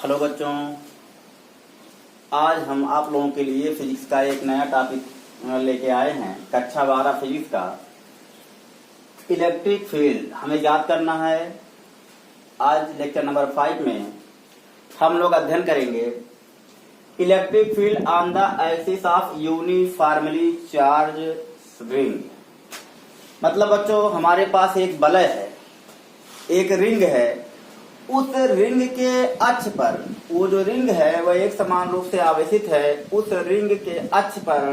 Hello बच्चों, आज हम आप लोगों के लिए फिजिक्स का एक नया टॉपिक लेके आए हैं। कक्षा 12 फिजिक्स का इलेक्ट्रिक फील्ड हमें याद करना है। आज लेक्चर नंबर 5 में हम लोग अध्ययन करेंगे electric field on the axis of uniformly charge ring. मतलब बच्चों, हमारे पास एक वलय है, एक रिंग है। उस रिंग के अक्ष पर, वो जो रिंग है वह एक समान रूप से आवेशित है। उस रिंग के अक्ष पर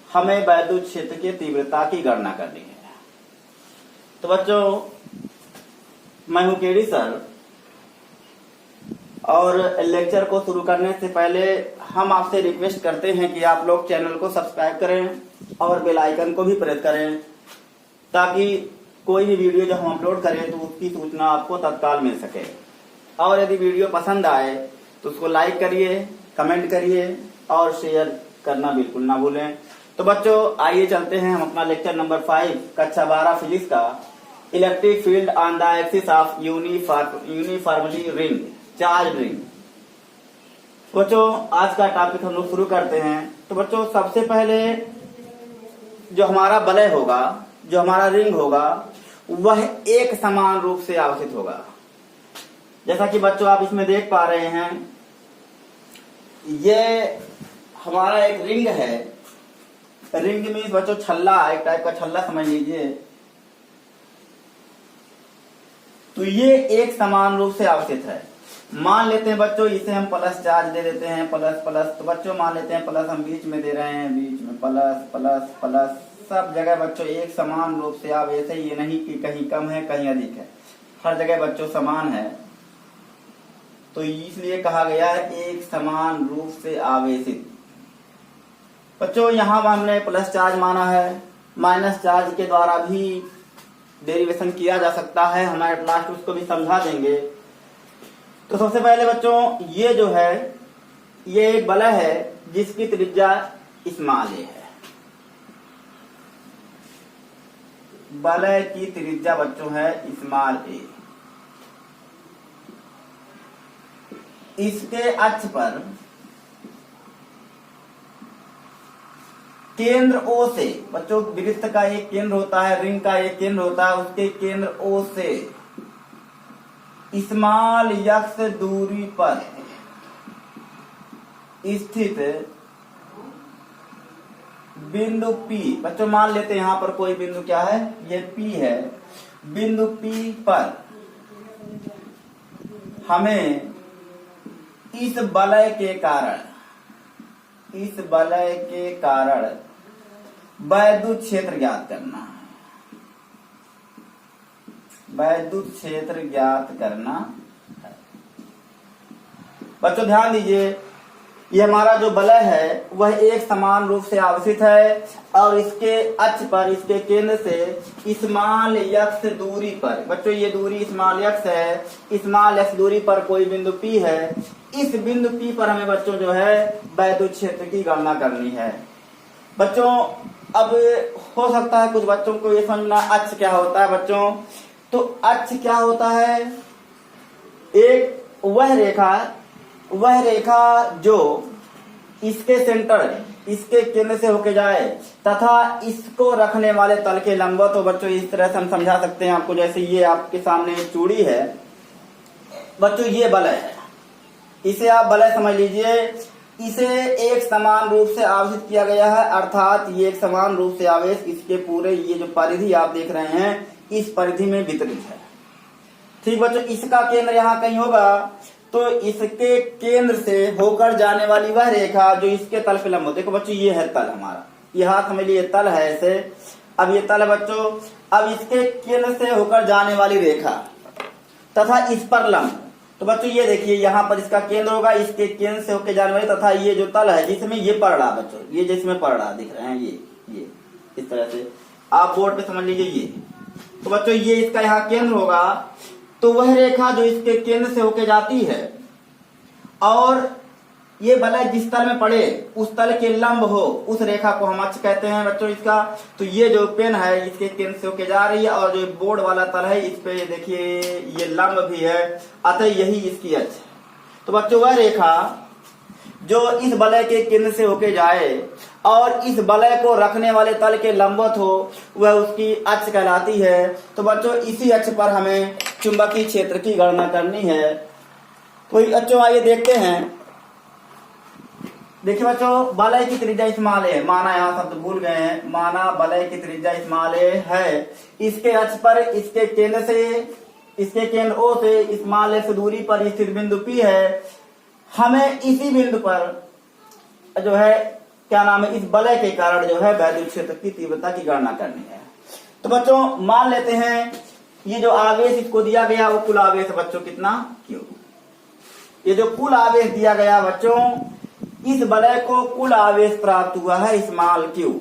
हमें वैद्युत क्षेत्र की तीव्रता की गणना करनी है। तो बच्चों, मैं हूं केडी सर, और लेक्चर को शुरू करने से पहले हम आपसे रिक्वेस्ट करते हैं कि आप लोग चैनल को सब्सक्राइब करें और बेल आइकन को भी प्रेस करें, ताकि कोई भी वीडियो जो हम अपलोड करें तो उसकी सूचना आपको तत्काल मिल सके। और यदि वीडियो पसंद आए तो उसको लाइक करिए, कमेंट करिए और शेयर करना बिल्कुल ना भूलें। तो बच्चों, आइए चलते हैं हम अपना लेक्चर नंबर 5 कक्षा 12 फिजिक्स का electric field on the axis of uniformly ring charge ring. बच्चों, आज का टॉपिक हम लोग शुरू करते हैं। तो बच्चों, सबसे पहले जो हमारा वलय होगा, जो हमारा रिंग होगा, वह एक समान रूप से आवेशित होगा। जैसा कि बच्चों आप इसमें देख पा रहे हैं, ये हमारा एक रिंग है। रिंग में बच्चों छल्ला, एक टाइप का छल्ला समझ लीजिए। तो ये एक समान रूप से आवेशित है। मान लेते हैं बच्चों, इसे हम प्लस चार्ज दे देते हैं, प्लस प्लस। तो बच्चों मान लेते हैं प्लस हम बीच में दे रहे हैं, बीच में प्लस प्लस प्लस। सब जगह बच्चों एक समान रूप से आवेश है। ये नहीं कि कहीं कम है कहीं अधिक है, हर जगह बच्चों समान है। तो इसलिए कहा गया है एक समान रूप से आवेशित। बच्चों, यहाँ हमने प्लस चार्ज माना है, माइनस चार्ज के द्वारा भी डेरिवेशन किया जा सकता है। हमारे लास्ट उसको भी समझा देंगे। तो सबसे पहले बच्चों, ये जो है ये एक वलय है जिसकी त्रिज्या स्मॉल ए है। वलय की त्रिज्या बच्चों है स्मॉल ए। इसके अक्ष पर केंद्र O से, बच्चों वृत्त का एक केंद्र होता है, रिंग का एक केंद्र होता है, उसके केंद्र O से स्मॉल x दूरी पर स्थित बिंदु P, बच्चों मान लेते हैं यहां पर कोई बिंदु क्या है, ये P है। बिंदु P पर हमें इस वलय के कारण वैद्युत क्षेत्र ज्ञात करना है। वैद्युत क्षेत्र ज्ञात करना है। बच्चों ध्यान दीजिए, ये हमारा जो वलय है वह एक समान रूप से आवेशित है और इसके अक्ष पर, इसके केंद्र से स्मॉल x दूरी पर, बच्चों ये दूरी स्मॉल x है, स्मॉल x दूरी पर कोई बिंदु P है। इस बिंदु P पर हमें बच्चों जो है वैद्युत क्षेत्र की गणना करनी है। बच्चों, अब हो सकता है कुछ बच्चों को ये समझना अक्ष क्या होता है। बच्चों, तो अक्ष क्या होता है, एक वह रेखा जो इसके सेंटर, इसके केंद्र से होके जाए तथा इसको रखने वाले तल के लंबवत। तो बच्चों इस तरह से हम समझा सकते हैं आपको, जैसे ये आपके सामने चूड़ी है। बच्चों ये वलय है, इसे आप वलय समझ लीजिए। इसे एक समान रूप से आवेशित किया गया है, अर्थात ये एक समान रूप से आवेश इसके पूरे, ये जो परिधि आप देख रहे हैं, इस परिधि में वितरित है। ठीक बच्चों, इसका केंद्र यहाँ कहीं होगा, तो इसके केंद्र से होकर जाने वाली वह रेखा जो इसके तल पे लंब हो। देखो बच्चों, ये है तल हमारा, यहाँ समझ लीजिए तल है ऐसे। अब ये तल है बच्चों, अब इसके केंद्र से होकर जाने वाली रेखा तथा इस पर लंब। तो बच्चों ये देखिए, यहाँ पर इसका केंद्र होगा, इसके केंद्र से होकर जाने वाली, तथा ये जो तल है जिसमें ये पड़ रहा बच्चों, ये जिसमें पड़ रहा दिख रहे हैं, ये इस तरह से आप बोर्ड पे समझ लीजिए ये। तो बच्चों ये इसका यहाँ केंद्र होगा, तो वह रेखा जो इसके केंद्र से होके जाती है और ये वलय जिस तल में पड़े उस तल के लंब हो, उस रेखा को हम अक्ष कहते हैं बच्चों इसका। तो ये जो पेन है इसके केंद्र से होके जा रही है और जो बोर्ड वाला तल है इस पे देखिए ये लंब भी है, अतः यही इसकी अक्ष है। तो बच्चों वह रेखा जो इस वलय के केंद्र से होके जाए और इस वलय को रखने वाले तल के लंबवत हो, वह उसकी अक्ष कहलाती है। तो बच्चों इसी अक्ष पर हमें चुंबकीय क्षेत्र की गणना करनी है। तो बच्चों आइए देखते हैं। देखिए बच्चों, वलय की त्रिज्या स्मॉल है, माना यहाँ शब्द भूल गए हैं, माना वलय की त्रिज्या स्मॉल है। इसके अक्ष पर इसके केंद्र O से स्मॉल a से दूरी पर स्थित बिंदु P है। हमें इसी बिंदु पर जो है क्या नाम है, इस वलय के कारण जो है वैद्युत क्षेत्र की तीव्रता की गणना करनी है। तो बच्चों मान लेते हैं ये जो आवेश इसको दिया गया वो कुल आवेश बच्चों कितना Q। ये जो कुल आवेश दिया गया बच्चों, इस वलय को कुल आवेश प्राप्त हुआ है स्मॉल Q,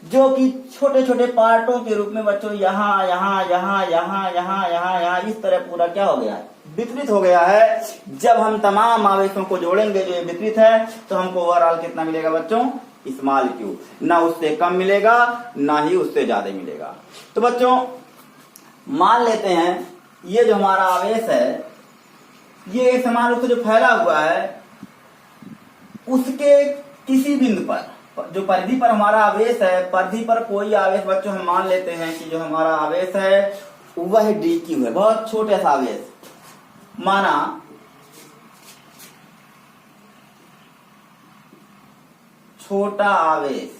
जो कि छोटे छोटे पार्टों के रूप में बच्चों यहाँ यहाँ यहाँ यहाँ यहाँ यहाँ यहाँ इस तरह पूरा क्या हो गया है, वितरित हो गया है। जब हम तमाम आवेशों को जोड़ेंगे जो ये वितरित है तो हमको ओवरऑल कितना मिलेगा बच्चों, स्मॉल Q। ना उससे कम मिलेगा ना ही उससे ज्यादा मिलेगा। तो बच्चों मान लेते हैं ये जो हमारा आवेश है ये समान रूप से जो फैला हुआ है उसके किसी बिंदु पर, जो परिधि पर हमारा आवेश है, परिधि पर कोई आवेश बच्चों हम मान लेते हैं कि जो हमारा आवेश है वह dq है, बहुत छोटे सा आवेश। माना छोटा आवेश,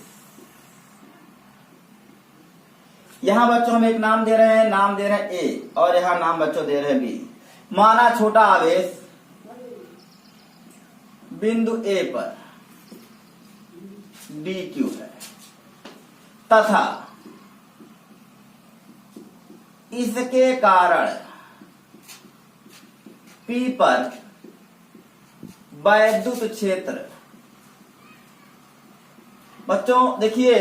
यहां बच्चों हम एक नाम दे रहे हैं, नाम दे रहे हैं A और यहां नाम बच्चों दे रहे हैं B। माना छोटा आवेश बिंदु A पर dq है तथा इसके कारण P पर वैद्युत क्षेत्र। बच्चों देखिए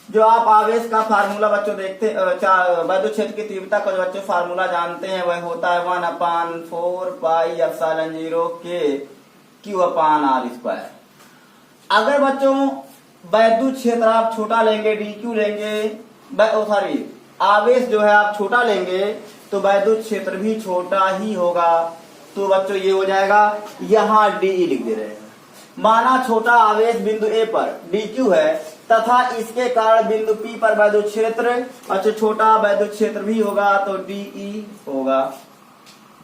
जो आप आवेश का फार्मूला बच्चों देखते, वैद्युत क्षेत्र की तीव्रता का जो बच्चों फार्मूला जानते हैं वह होता है 1/4 पाई एप्सिलॉन 0 K Q/r²। अगर बच्चों वैद्युत क्षेत्र आप छोटा लेंगे, dq लेंगे, आवेश जो है आप छोटा लेंगे तो वैद्युत क्षेत्र भी छोटा ही होगा। तो बच्चों ये हो जाएगा, यहां de लिख दे रहे हैं। माना छोटा आवेश बिंदु A पर dq है तथा इसके कारण बिंदु P पर वैद्युत क्षेत्र, अच्छा छोटा वैद्युत क्षेत्र भी होगा तो de होगा।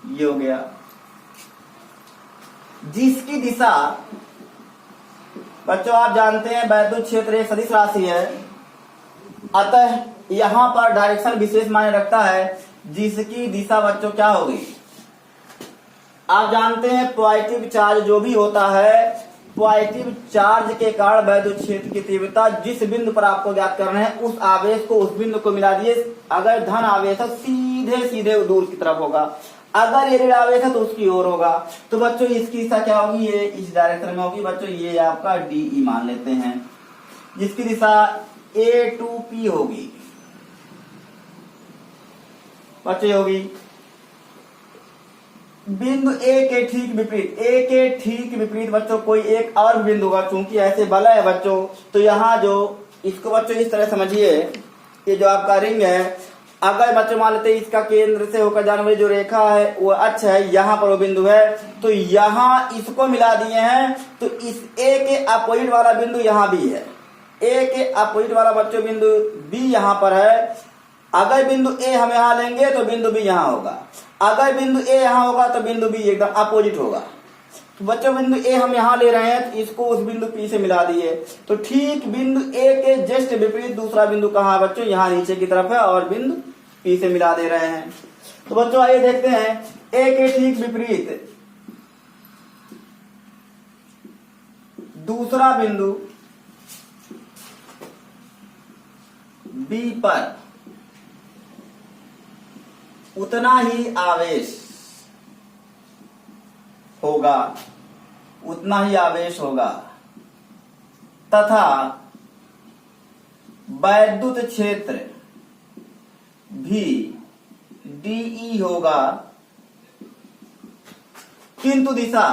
ये हो गया, जिसकी दिशा बच्चों आप जानते हैं वैद्युत क्षेत्र एक सदिश राशि है, अतः यहां पर डायरेक्शन विशेष मायने रखता है, जिसकी दिशा बच्चों क्या होगी, आप जानते हैं पॉजिटिव चार्ज जो भी होता है, पॉजिटिव चार्ज के कारण वैद्युत क्षेत्र की तीव्रता जिस बिंदु पर आपको ज्ञात करना है उस आवेश को उस बिंदु को मिला दिए। अगर धन आवेश है सीधे सीधे दूर की तरफ होगा, अगर ये ऋण आवेश है तो उसकी ओर होगा। तो बच्चों इसकी दिशा क्या होगी, ये इस डायरेक्शन में होगी। बच्चों ये आपका DE मान लेते हैं, जिसकी दिशा A to P होगी। बच्चों होगी बिंदु A के ठीक विपरीत, A के ठीक विपरीत बच्चों कोई एक और बिंदु होगा। चूंकि ऐसे वलय है बच्चों तो यहाँ जो इसको बच्चों इस तरह समझिए, ये जो आपका रिंग है, अगर बच्चों मान लेते हैं इसका केंद्र से होकर जाने वाली जो रेखा है वो अक्ष है, यहाँ पर वो बिंदु है, तो यहाँ इसको मिला दिए हैं। तो इस A के अपोजिट वाला बिंदु यहाँ भी है, A के अपोजिट वाला बच्चों बिंदु B यहाँ पर है। अगर बिंदु A हम यहाँ लेंगे तो बिंदु B यहाँ होगा, अगर बिंदु A यहाँ होगा तो बिंदु B एकदम अपोजिट होगा। तो बच्चों बिंदु A हम यहाँ ले रहे हैं तो इसको उस बिंदु P से मिला दिए। तो ठीक बिंदु A के जस्ट विपरीत दूसरा बिंदु कहाँ है बच्चों, यहाँ नीचे की तरफ है और बिंदु P से मिला दे रहे हैं। तो बच्चों आइए देखते हैं A के ठीक विपरीत दूसरा बिंदु B पर उतना ही आवेश होगा, उतना ही आवेश होगा तथा वैद्युत क्षेत्र भी DE होगा, किंतु दिशा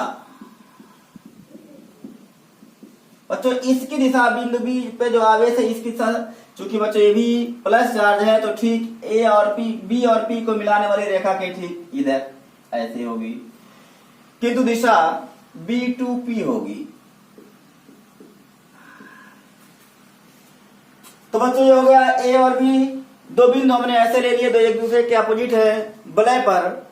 बच्चों इसकी दिशा बिंदु B पे जो आवेश है इसकी दिशा, चूंकि बच्चों ये भी प्लस चार्ज है तो ठीक B और P को मिलाने वाली रेखा के ठीक इधर ऐसे होगी। किंतु दिशा B2P होगी। तो बच्चों ये हो गया ए और बी, दो बिंदु हमने ऐसे ले लिए, दो एक दूसरे के अपोजिट है वलय पर,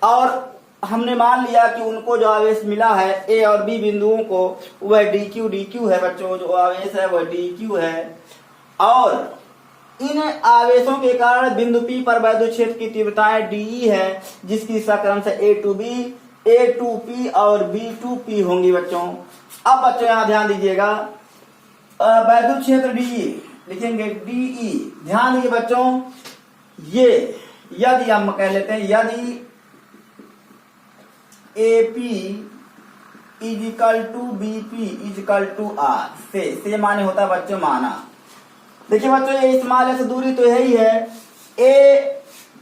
और हमने मान लिया कि उनको जो आवेश मिला है ए और बी बिंदुओं को वह dq है बच्चों, जो आवेश है वह dq है, और इन आवेशों के कारण बिंदु P पर वैद्युत क्षेत्र की तीव्रताएं DE है, जिसकी दिशा क्रम से A2P और B2P होंगी बच्चों। अब बच्चों यहां ध्यान दीजिएगा, वैद्युत क्षेत्र DE लिखेंगे DE। ध्यान दीजिए बच्चों, ये यदि हम कह लेते हैं यदि AP is equal to BP is equal to R से माने होता है बच्चों माना। देखिए बच्चों ये स्मॉल से दूरी तो है ही है, A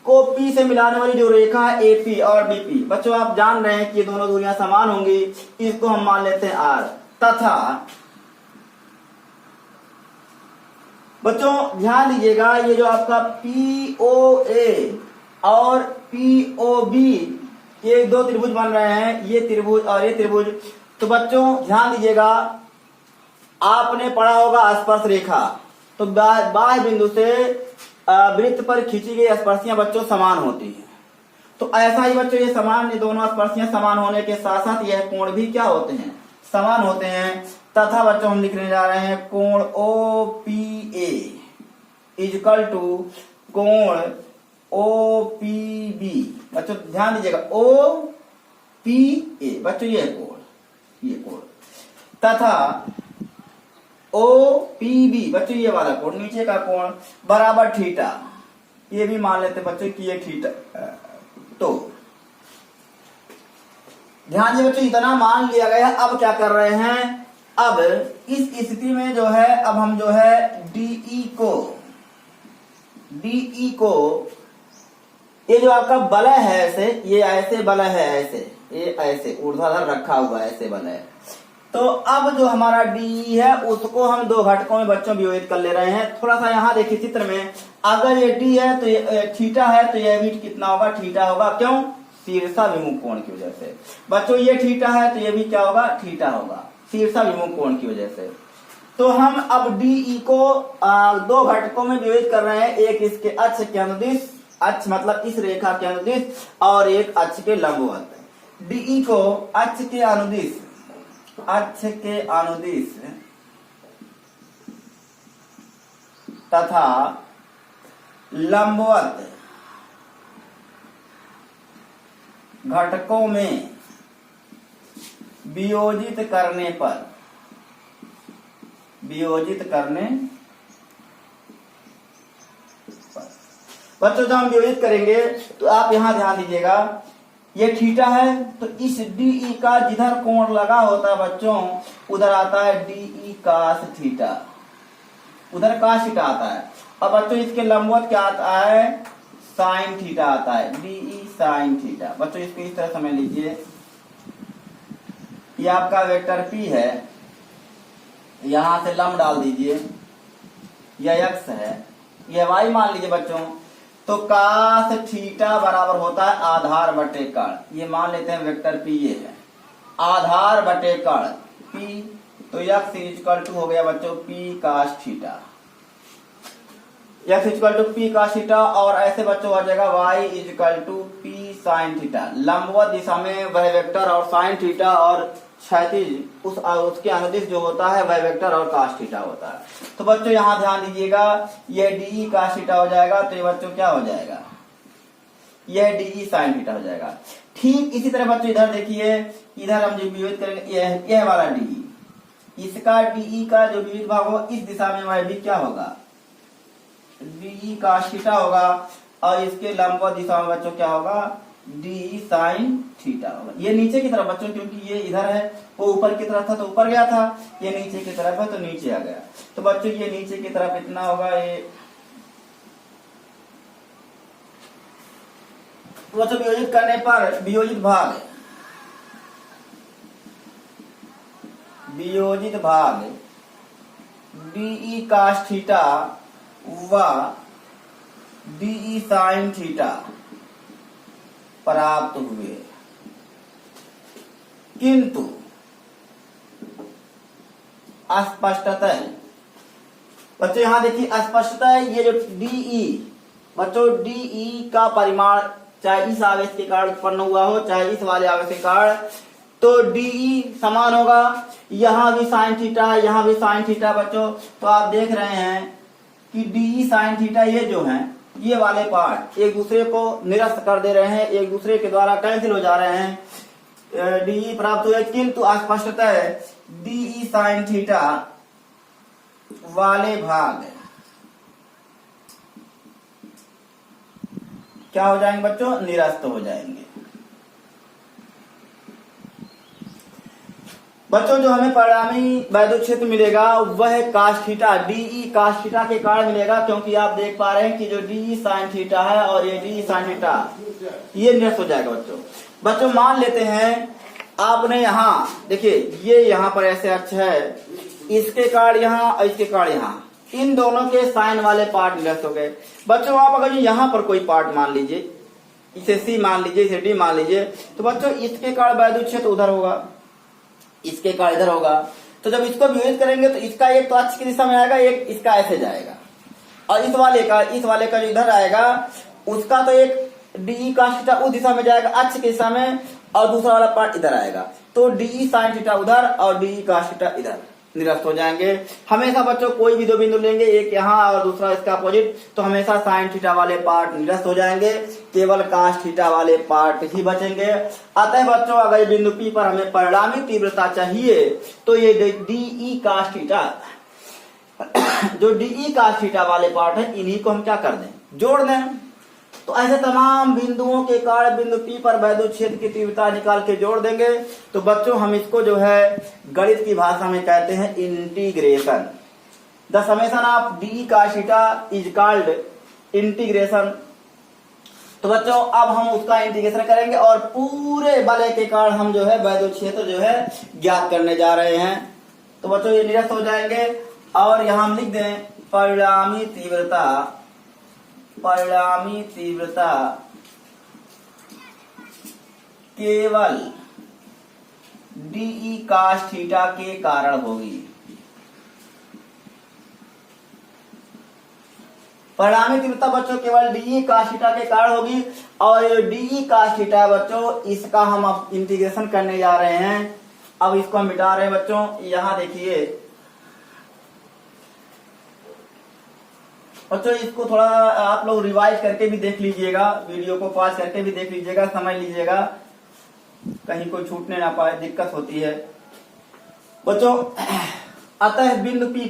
को P से मिलाने वाली जो रेखा है AP और BP, बच्चों आप जान रहे हैं कि ये दोनों दूरियां समान होंगी, इसको हम मान लेते हैं R। तथा बच्चों ध्यान दीजिएगा, ये जो आपका POA और POB ये दो त्रिभुज बन रहे हैं, ये त्रिभुज और ये त्रिभुज। तो बच्चों ध्यान दीजिएगा, आपने पढ़ा होगा स्पर्श रेखा, तो बाह्य बिंदु से वृत्त पर खींची गई स्पर्शियां बच्चों समान होती हैं। तो ऐसा ही बच्चों ये समान, ये दोनों स्पर्शियां समान होने के साथ साथ यह कोण भी क्या होते हैं, समान होते हैं। तथा बच्चों हम लिखने जा रहे हैं कोण OPA इजकल टू कोण OPB। बच्चों ध्यान दीजिएगा OPA बच्चों ये कोण तथा OPB बच्चों ये वाला कोण, नीचे का कोण बराबर थीटा, ये भी मान लेते बच्चों कि ये थीटा। तो ध्यान दीजिए बच्चों, इतना मान लिया गया। अब क्या कर रहे हैं, अब इस स्थिति में जो है, अब हम जो है DE को ये जो आपका वलय है ऐसे, ये ऐसे वलय है, ऐसे ये ऐसे ऊर्ध्वाधर रखा हुआ है ऐसे वलय। तो अब जो हमारा DE है उसको हम दो घटकों में बच्चों वियोजित कर ले रहे हैं। थोड़ा सा यहाँ देखिए चित्र में, अगर ये D है तो ये थीटा है, तो यह भी कितना होगा, थीटा होगा। क्यों, शीर्षा विमुख कोण की वजह से। बच्चों ये थीटा है तो ये भी क्या होगा, थीटा होगा, शीर्षा विमुख कोण की वजह से। तो हम अब DE को दो घटकों में विभाजित कर रहे हैं, एक इसके अक्ष के अनुदिश, अक्ष मतलब इस रेखा के अनुदिश, और एक अक्ष के लंबवत। DE को अक्ष के अनुदिश तथा लंबवत घटकों में वियोजित करने पर, बच्चों जब हम वियोजित करेंगे तो आप यहां ध्यान दीजिएगा, ये थीटा है तो इस DE का जिधर कोण लगा होता है बच्चों उधर आता है DE cos थीटा, उधर cos थीटा आता है। अब बच्चों इसके लंबवत क्या आता है, sin थीटा आता है, DE sin थीटा। बच्चों इसको इस तरह समझ लीजिए, ये आपका वेक्टर P है, यहां से लंब डाल दीजिए, यह x है, यह y मान लीजिए बच्चों। तो cos थीटा बराबर होता है आधार बटे कर्ण, ये मान लेते हैं वेक्टर P ये है, आधार बटे कर्ण P। तो x इक्वल टू हो गया बच्चों P cos theta, x equal to P cos theta. और ऐसे बच्चों आ जाएगा y equal to P sin theta. लंबवत दिशा में वह वेक्टर और sin थीटा, और क्षैतिज उसके अनुदिश जो होता है वह वेक्टर और cos थीटा होता है। तो बच्चों यहां ध्यान दीजिएगा, यह DE cos थीटा हो जाएगा, तो ये बच्चों क्या हो जाएगा, यह DE sin थीटा हो जाएगा। ठीक इसी तरह बच्चों इधर देखिए, इधर हम जो वियोजित करेंगे यह वाला DE, इसका DE का जो वियोजित भाग होगा इस दिशा में वह भी क्या होगा, DE cos थीटा होगा, और इसके लंबवत दिशा में बच्चों क्या होगा, DE sin थीटा होगा। ये नीचे की तरफ बच्चों, क्योंकि ये इधर है, वो ऊपर की तरफ था तो ऊपर गया था, ये नीचे की तरफ है तो नीचे आ गया। तो बच्चों ये नीचे की तरफ इतना होगा, ये बच्चों वियोजित करने पर वियोजित भाग DE cos थीटा व DE sin थीटा प्राप्त हुए। किंतु अस्पष्टतः, बच्चों यहां देखिए स्पष्टतः ये जो डीई, बच्चों डीई का परिमाण चाहे इस आवेश के कारण उत्पन्न हुआ हो चाहे इस वाले आवेश के कारण, तो डीई समान होगा। यहां भी साइन थीटा, यहां भी साइन थीटा बच्चों। तो आप देख रहे हैं कि डीई साइन थीटा ये जो है, ये वाले पार्ट एक दूसरे को निरस्त कर दे रहे हैं, एक दूसरे के द्वारा कैंसिल हो जा रहे हैं। डीई प्राप्त हुए, किंतु स्पष्टतः डीई साइन थीटा वाले भाग क्या हो जाएंगे बच्चों, निरस्त हो जाएंगे। बच्चों जो हमें परिणामी वैद्युत क्षेत्र मिलेगा वह cos theta, d E cos theta के कारण मिलेगा, क्योंकि आप देख पा रहे हैं कि जो डीई साइन थीटा है और ये डीई साइन थीटा ये निरस्त हो जाएगा बच्चों। बच्चों मान लेते हैं आपने यहाँ देखिए ये यहाँ पर ऐसे अक्ष है, इसके कारण यहाँ और इसके कारण यहाँ, इन दोनों के साइन वाले पार्ट निरस्त हो गए। बच्चों आप अगर यहाँ पर कोई पार्ट मान लीजिए, इसे सी मान लीजिए, इसे डी मान लीजिए, तो बच्चों इसके कारण वैद्युत क्षेत्र उधर होगा, इसके कारण इधर होगा। तो जब इसको विभाजित करेंगे तो इसका एक तो अक्ष की दिशा में आएगा, एक इसका ऐसे जाएगा, और इस वाले का जो इधर आएगा उसका तो एक डी cos थीटा उस दिशा में जाएगा अक्ष की दिशा में, और दूसरा वाला पार्ट इधर आएगा, तो डी साइन थीटा उधर और डी cos थीटा इधर निरस्त हो जाएंगे। हमेशा बच्चों कोई भी दो बिंदु लेंगे, एक यहाँ और दूसरा इसका अपोजिट, तो हमेशा साइन थीटा वाले पार्ट निरस्त हो जाएंगे, केवल cos थीटा वाले पार्ट ही बचेंगे। अतः बच्चों अगर बिंदु P पर हमें परिणामी तीव्रता चाहिए तो ये डीई cos थीटा, जो डीई cos थीटा वाले पार्ट है, इन्हीं को हम क्या कर दें, जोड़ दें। तो ऐसे तमाम बिंदुओं के कारण बिंदु P पर वैद्युत क्षेत्र की तीव्रता निकाल के जोड़ देंगे। तो बच्चों हम इसको जो है गणित की भाषा में कहते हैं integration. The summation of D cos theta is called integration. तो बच्चों अब हम उसका इंटीग्रेशन करेंगे और पूरे वलय के कारण हम जो है वैद्युत क्षेत्र जो है ज्ञात करने जा रहे हैं। तो बच्चों ये निरस्त हो जाएंगे, और यहां हम लिख दें परिणामी तीव्रता केवल डीई cos थीटा के कारण होगी। परिणामी तीव्रता बच्चों केवल डीई cos थीटा के कारण होगी, और डीई cos थीटा बच्चों इसका हम अब इंटीग्रेशन करने जा रहे हैं। अब इसको हम मिटा रहे हैं बच्चों। यहां देखिए बच्चों, इसको थोड़ा आप लोग रिवाइज करके भी देख लीजिएगा, वीडियो को पॉज करके भी देख लीजिएगा, समझ लीजिएगा, कहीं कोई छूटने ना पाए, दिक्कत होती है बच्चों। अतः बिंदु P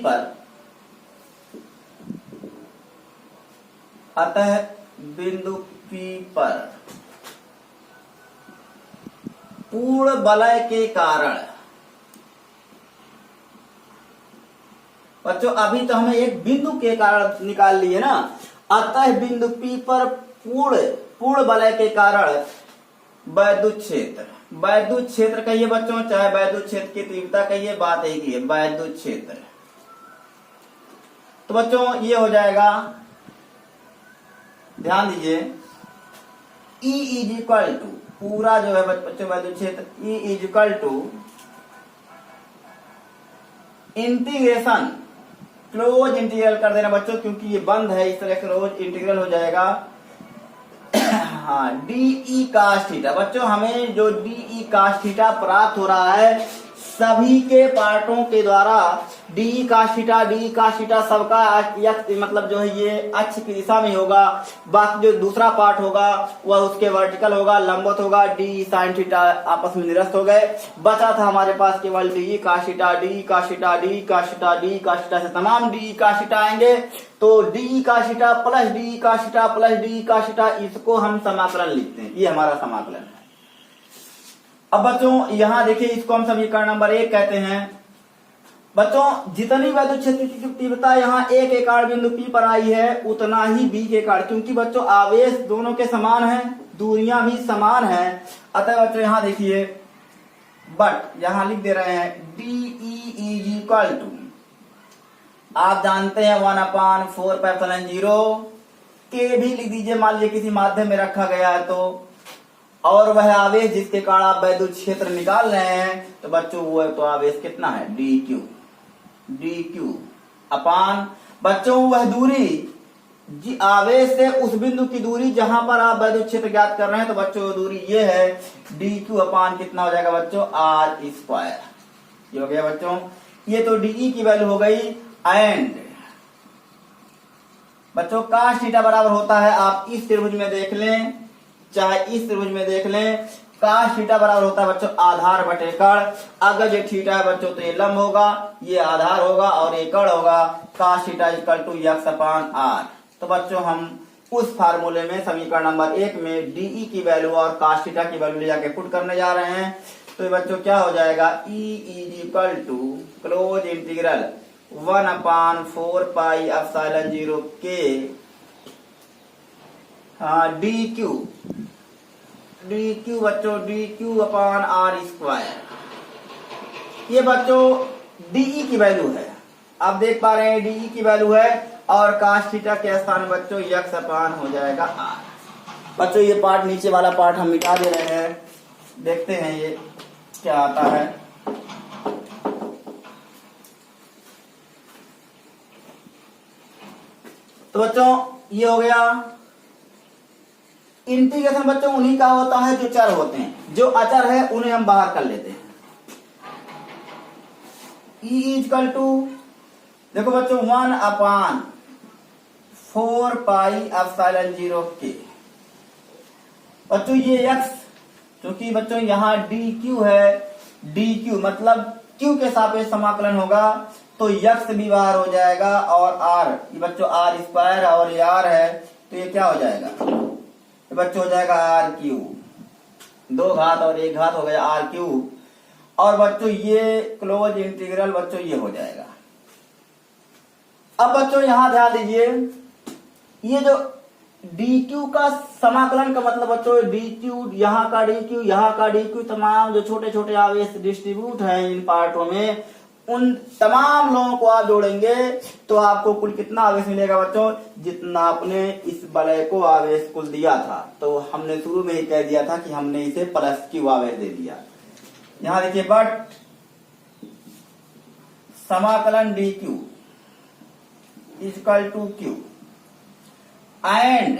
पर पूर्ण वलय के कारण बच्चों, अभी तो हमें एक बिंदु के कारण निकाल लिए ना। अतः बिंदु P पर पूर्ण वलय के कारण वैद्युत क्षेत्र कहिए बच्चों, चाहे वैद्युत क्षेत्र की तीव्रता कहिए, बात एक ही है, वैद्युत क्षेत्र। तो बच्चों ये हो जाएगा, ध्यान दीजिए, E इज इक्वल टू पूरा जो है बच्चों वैद्युत क्षेत्र, E is equal to integration, close integral कर देना बच्चों, क्योंकि ये बंद है, इस तरह क्लोज इंटीग्रल हो जाएगा। हाँ, डीई cos थीटा बच्चों, हमें जो डीई cos थीटा प्राप्त हो रहा है सभी के पार्टों के द्वारा, डीई cos थीटा सबका मतलब जो है ये अक्ष की दिशा में होगा। बाकी जो दूसरा पार्ट होगा वह उसके वर्टिकल होगा, लंबवत होगा। डीई साइन थीटा आपस में निरस्त हो गए, बचा था हमारे पास केवल डीई cos थीटा से तमाम डीई cos थीटा आएंगे। तो d E cos theta plus d E cos theta इसको हम समाकलन लिखते हैं, ये हमारा समाकलन है। अब बच्चों यहां देखिए, इसको हम समीकरण नंबर 1 कहते हैं। बच्चों जितनी वैद्युत क्षेत्र की तीव्रता यहाँ A के कारण बिंदु P पर आई है, उतना ही B के कारण, क्योंकि बच्चों आवेश दोनों के समान हैं, दूरियां भी समान हैं। अतः बच्चों यहां देखिए, बट यहां लिख दे रहे हैं DE इज इक्वल टू, आप जानते हैं 1/4πε0, K भी लिख दीजिए, मान लीजिए किसी माध्यम में रखा गया है तो, और वह आवेश जिसके कारण आप वैद्युत क्षेत्र निकाल रहे हैं, तो बच्चों वो तो आवेश कितना है, डी क्यू अपान बच्चों वह दूरी आवेश से उस बिंदु की दूरी जहां पर आप वैद्युत क्षेत्र ज्ञात कर रहे हैं, तो बच्चों वो दूरी ये है डी क्यू अपान कितना हो जाएगा बच्चों, आर स्क्वायर। ये हो गया बच्चों, ये तो डीई की वैल्यू हो गई। एंड बच्चों cos थीटा बराबर होता है, आप इस त्रिभुज में देख लें चाहे इस त्रिभुज में देख लें, cos थीटा बराबर होता है बच्चों आधार बटे कण। अगर ये थीटा है बच्चों तो ये लंब होगा, ये आधार होगा और ये कण होगा। cos theta equal to x upon r. तो बच्चों हम उस फार्मूले में समीकरण नंबर 1 में डीई की वैल्यू और cos थीटा की वैल्यू ले जाके पुट करने जा रहे हैं। तो ये बच्चों क्या हो जाएगा, E is equal to close integral 1 upon 4 pi epsilon 0 के डी क्यू बच्चों d q upon r square. ये बच्चों डीई की वैल्यू है, आप देख पा रहे हैं डीई की वैल्यू है, और cos थीटा के स्थान में बच्चों x अपान हो जाएगा r। बच्चों ये पार्ट नीचे वाला पार्ट हम मिटा दे रहे हैं, देखते हैं ये क्या आता है। तो बच्चों ये हो गया इंटीग्रेशन। बच्चों उन्हीं का होता है जो चर होते हैं, जो अचर है उन्हें हम बाहर कर लेते हैं। E इक्वल टू देखो बच्चों 1 अपान 4 पाई एप्सिलॉन 0 के। बच्चों ये x, क्योंकि बच्चों यहाँ डी क्यू है, डी क्यू मतलब क्यू के सापेक्ष समाकलन होगा, तो x भी बाहर हो जाएगा और r, ये बच्चों आर स्क्वायर और ये r है, तो ये क्या हो जाएगा, ये बच्चों हो जाएगा आर क्यू, 2 घात और 1 घात हो गया आर क्यू। और बच्चों ये क्लोज इंटीग्रल बच्चों ये हो जाएगा। अब बच्चों यहां ध्यान दीजिए, ये जो डी क्यू का समाकलन का मतलब बच्चों डी क्यू, यहाँ का डी क्यू, यहाँ का डी क्यू, तमाम जो छोटे छोटे आवेश डिस्ट्रीब्यूट हैं इन पार्टों में, उन तमाम लोगों को आप जोड़ेंगे तो आपको कुल कितना आवेश मिलेगा बच्चों, जितना आपने इस वलय को आवेश कुल दिया था। तो हमने शुरू में ही कह दिया था कि हमने इसे प्लस क्यू आवेश दे दिया। यहां देखिए, बट समाकलन d q equal to q and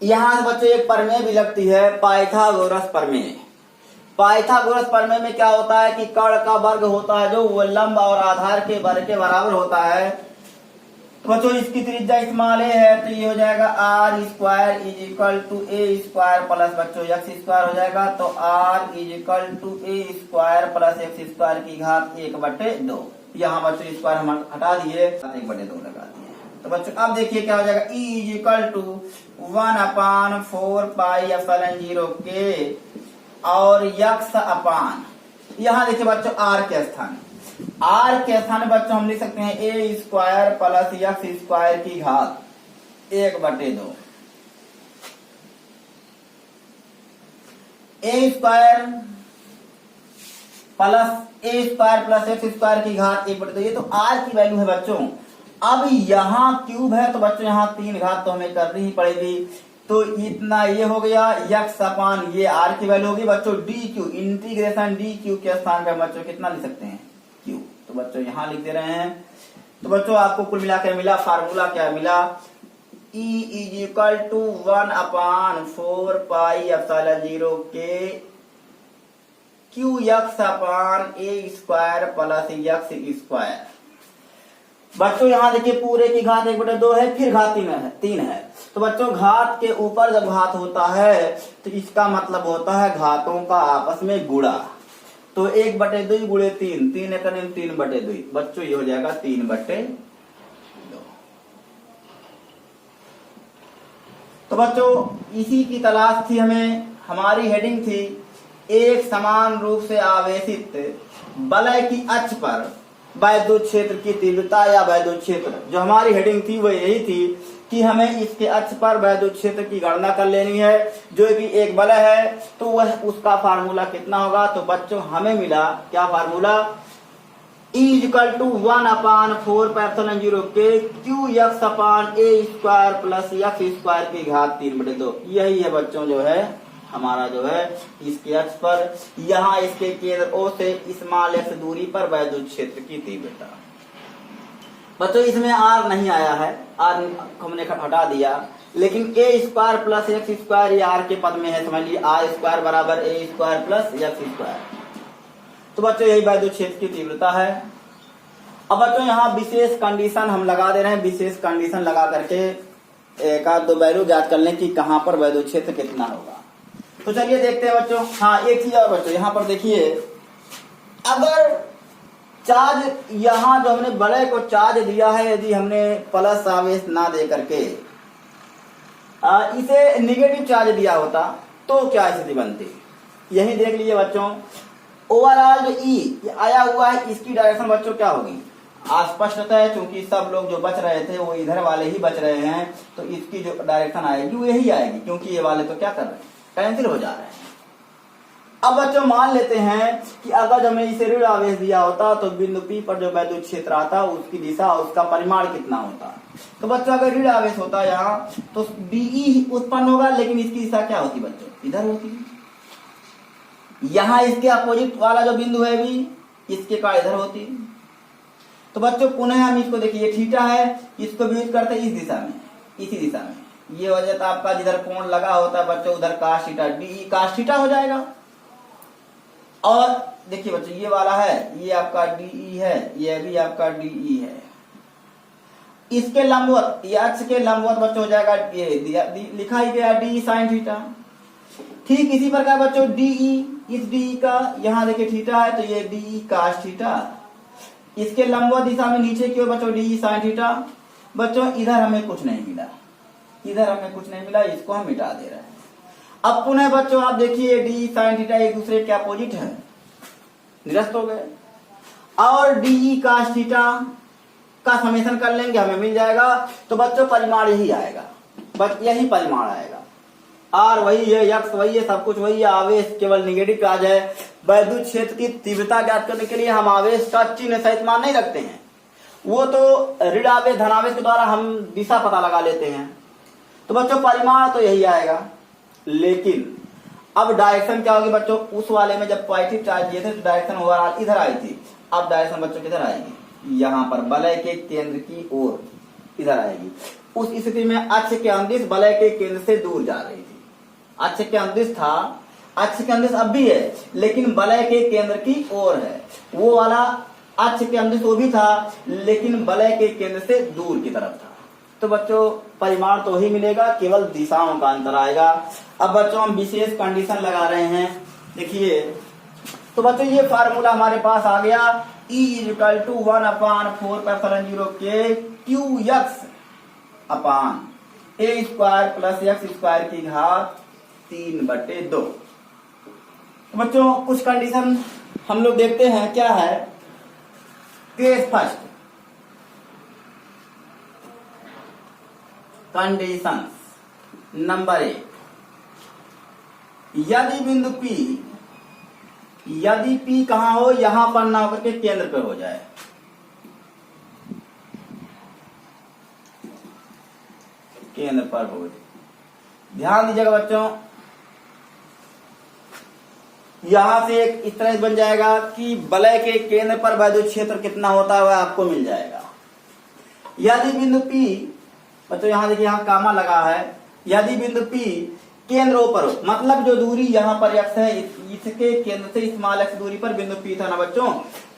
यहां बच्चों एक प्रमेय भी लगती है, पाइथागोरस प्रमेय। पाइथागोरस प्रमेय में क्या होता है कि कण का वर्ग होता है जो वो लंब और आधार के वर्ग के बराबर होता है। तो बच्चों इसकी त्रिज्या स्मॉल ए है, तो ये हो जाएगा r square is equal to a square plus बच्चों एक्स स्क्वायर हो जाएगा। तो r is equal to a square plus x square की घात 1/2। यहाँ बच्चों स्क्वायर हम हटा दिए, 1/2 लगा दिए। तो बच्चों अब देखिए क्या हो जाएगा, E is equal to 1 upon 4 pi epsilon 0 के और x अपान, यहाँ देखिए बच्चों r के स्थान, r के स्थान बच्चों हम लिख सकते हैं a square plus x square की घात 1/2। a square plus x square की घात 1/2, ये तो r की वैल्यू है बच्चों। अब यहाँ क्यूब है तो बच्चों यहाँ 3 घात तो हमें करनी ही पड़ेगी, तो इतना ये हो गया x अपान ये r की वैल्यू होगी बच्चों d Q, integration D Q के स्थान पे बच्चों कितना लिख सकते हैं, q। तो बच्चों यहाँ लिख दे रहे हैं। तो बच्चों आपको कुल मिलाकर मिला, फार्मूला क्या मिला, E is equal to 1 upon 4 pi epsilon 0 के q x upon a square plus x square. बच्चों यहाँ देखिए पूरे की घात 1/2 है, फिर घात 3 है। तो बच्चों घात के ऊपर जब घात होता है तो इसका मतलब होता है घातों का आपस में गुणा। तो 1/2 गुणे 3, 3 एकम 3/2, बच्चों ये हो जाएगा 3/2। तो बच्चों इसी की तलाश थी हमें, हमारी हेडिंग थी एक समान रूप से आवेशित वलय की अक्ष पर वैद्युत क्षेत्र की तीव्रता या वैद्युत क्षेत्र। जो हमारी हेडिंग थी वो यही थी कि हमें इसके अक्ष पर वैद्युत क्षेत्र की गणना कर लेनी है, जो कि एक वलय है। तो वह उसका फार्मूला कितना होगा, तो बच्चों हमें मिला क्या formula, E equal to 1 upon 4 epsilon 0 के q x upon a square plus x square की घात 3/2। यही है बच्चों जो है हमारा जो है इसके अक्ष पर, यहाँ इसके केंद्र O से स्मॉल x दूरी पर वैद्युत क्षेत्र की तीव्रता। बच्चों इसमें r नहीं आया है, r हमने हटा दिया, लेकिन a square plus x square ये r के पद में है, समझ लीजिए r स्क्वायर बराबर a square plus x square. तो बच्चों यही वैद्युत क्षेत्र की तीव्रता है। अब बच्चों यहाँ विशेष कंडीशन हम लगा दे रहे हैं, विशेष कंडीशन लगा करके एक आध दो वैल्यू ज्ञात कर लें कि कहाँ पर वैद्युत क्षेत्र कितना होगा। तो चलिए देखते हैं बच्चों। हाँ एक चीज और बच्चों, यहाँ पर देखिए, अगर चार्ज यहाँ जो हमने वलय को चार्ज दिया है, यदि हमने प्लस आवेश ना दे करके इसे निगेटिव चार्ज दिया होता तो क्या स्थिति बनती, यही देख लीजिए बच्चों। ओवरऑल जो ई आया हुआ है इसकी डायरेक्शन बच्चों क्या होगी, अस्पष्टता है, क्योंकि सब लोग जो बच रहे थे वो इधर वाले ही बच रहे हैं, तो इसकी जो डायरेक्शन आएगी वो यही आएगी, क्योंकि ये वाले तो क्या कर रहे हैं, कैंसिल हो जा रहे हैं। अब बच्चों मान लेते हैं कि अगर हमें इसे ऋण आवेश दिया होता तो बिंदु P पर जो वैद्युत क्षेत्र आता उसकी दिशा, उसका परिमाण कितना होता। तो बच्चों अगर ऋण आवेश होता यहाँ तो DE उत्पन्न होगा, लेकिन इसकी दिशा क्या होती बच्चों, इधर होती। यहाँ इसके अपोजिट वाला जो बिंदु है भी इसके का इधर होती। तो बच्चों पुनः हम इसको देखिए, थीटा है, इसको भी यूज करते इस दिशा में, इसी दिशा में। ये हो जाता आपका जिधर कोण लगा होता है बच्चों उधर cos theta, DE cos theta हो जाएगा। और देखिए बच्चों ये वाला है, ये आपका DE है, ये भी आपका DE है। इसके लंबवत, ये अक्ष के लंबवत बच्चों हो जाएगा, ये लिखा ही गया DE sin थीटा। ठीक इसी प्रकार बच्चों DE, इस DE का यहाँ देखिए थीटा है, तो ये DE cos थीटा। इसके लंबवत दिशा में नीचे की ओर बच्चों DE sin थीटा। बच्चों इधर हमें कुछ नहीं मिला, इधर हमें कुछ नहीं मिला, इसको हम मिटा दे रहे हैं। अब पुनः बच्चों आप देखिए DE sin थीटा एक दूसरे के अपोजिट है, निरस्त हो गए। और DE cos थीटा का समेशन कर लेंगे, हमें मिल जाएगा। तो बच्चों परिमाण यही आएगा, बस यही परिमाण आएगा। R वही है, x वही है, सब कुछ वही है, आवेश केवल निगेटिव चार्ज है। वैद्युत क्षेत्र की तीव्रता ज्ञात करने के लिए हम आवेश का चिन्ह सहित मान नहीं रखते हैं, वो तो ऋण आवेश धनावेश के द्वारा हम दिशा पता लगा लेते हैं। तो बच्चों परिमाण तो यही आएगा, लेकिन अब डायरेक्शन क्या होगी बच्चों, उस वाले में जब पॉजिटिव चार्ज दिए थे तो डायरेक्शन ओवरऑल इधर आई थी, अब डायरेक्शन बच्चों किधर आएगी, यहाँ पर वलय के केंद्र की ओर इधर आएगी। उस स्थिति में अक्ष के अंदिश वलय के केंद्र से दूर जा रही थी। अक्ष के अंदिश था, अक्ष के अंदिश अब भी है, लेकिन वलय के केंद्र की ओर है। वो वाला अक्ष के अंदिश वो भी था, लेकिन वलय के केंद्र से दूर की तरफ था। तो बच्चों परिमाण तो ही मिलेगा, केवल दिशाओं का अंतर आएगा। अब बच्चों हम विशेष कंडीशन लगा रहे हैं, देखिए। तो बच्चों ये फार्मूला हमारे पास आ गया, E = 1/4π0 के QX upon A square plus x square की घात 3/2। तो बच्चों कुछ कंडीशन हम लोग देखते हैं क्या है। केस फर्स्ट, कंडीशन नंबर 1, यदि बिंदु P, यदि P कहां हो, यहां पर ना होकर के केंद्र पर हो जाए। केंद्र पर हो, ध्यान दीजिएगा बच्चों, यहां से एक इस तरह बन जाएगा कि वलय के केंद्र पर वैद्युत क्षेत्र कितना होता है वह आपको मिल जाएगा। यदि बिंदु P, बच्चों यहां देखिए यहां कामा लगा है, यदि बिंदु P केंद्र O पर हो, मतलब जो दूरी यहाँ पर x है, इसके केंद्र से स्मॉल x दूरी पर बिंदु P था ना बच्चों।